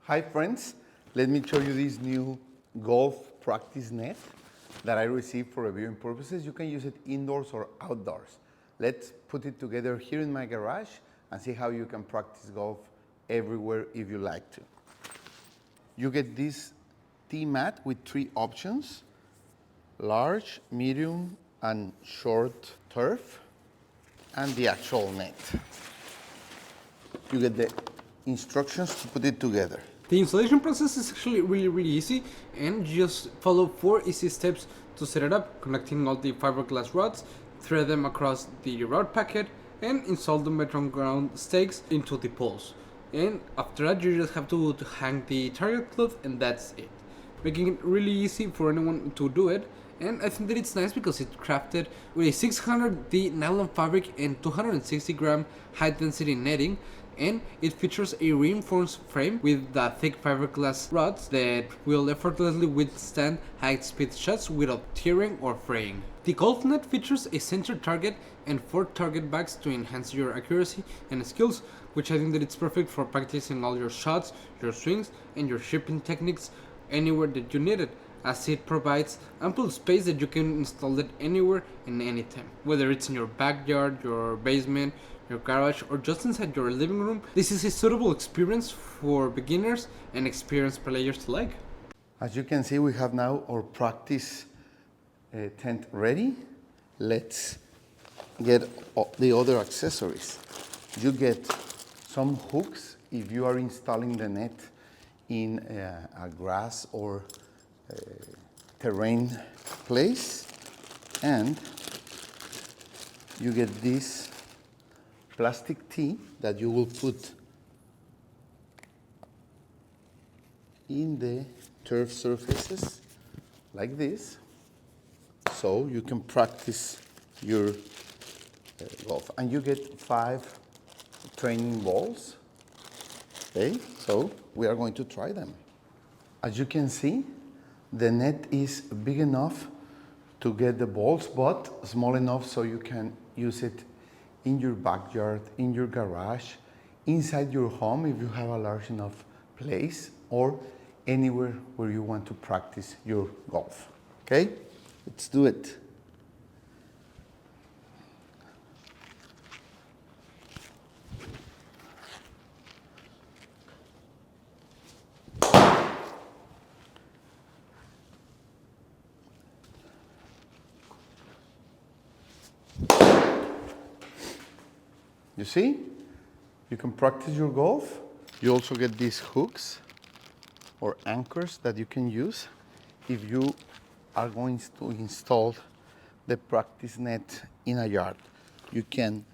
Hi friends, let me show you this new golf practice net that I received for reviewing purposes. You can use it indoors or outdoors. Let's put it together here in my garage and see how you can practice golf everywhere if you like to. You get this tee mat with 3 options: large, medium, and short turf, and the actual net. You get the instructions to put it together. The installation process is actually really easy, and just follow 4 easy steps to set it up: connecting all the fiberglass rods, thread them across the rod packet, and install the metal ground stakes into the poles. And after that, you just have to hang the target cloth, and that's it. Making it really easy for anyone to do it. And I think that it's nice because it's crafted with a 600D nylon fabric and 260-gram high-density netting, and it features a reinforced frame with the thick fiberglass rods that will effortlessly withstand high-speed shots without tearing or fraying. The golf net features a center target and 4 target bags to enhance your accuracy and skills, which I think that it's perfect for practicing all your shots, your swings, and your shipping techniques anywhere that you need it, as it provides ample space that you can install it anywhere and anytime. Whether it's in your backyard, your basement, your garage, or just inside your living room, this is a suitable experience for beginners and experienced players alike. As you can see, we have now our practice tent ready. Let's get the other accessories. You get some hooks if you are installing the net in a grass or terrain place, and you get this plastic tee that you will put in the turf surfaces like this, so you can practice your golf. And you get 5 training balls. Okay, so we are going to try them. As you can see, the net is big enough to get the balls, but small enough so you can use it in your backyard, in your garage, inside your home if you have a large enough place, or anywhere where you want to practice your golf. Okay, let's do it. You see, you can practice your golf. You also get these hooks or anchors that you can use if you are going to install the practice net in a yard. You can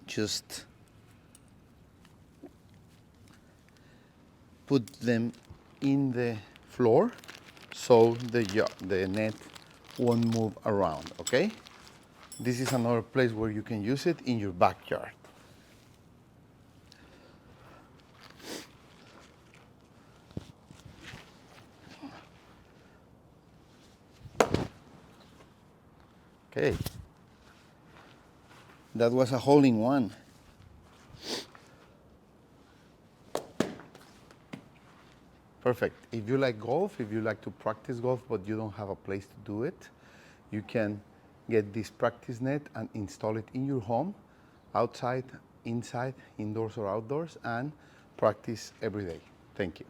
just put them in the floor so the net won't move around, okay? This is another place where you can use it, in your backyard. Okay, that was a hole-in-one. Perfect. If you like golf, if you like to practice golf but you don't have a place to do it, you can get this practice net and install it in your home, outside, inside, indoors or outdoors, and practice every day. Thank you.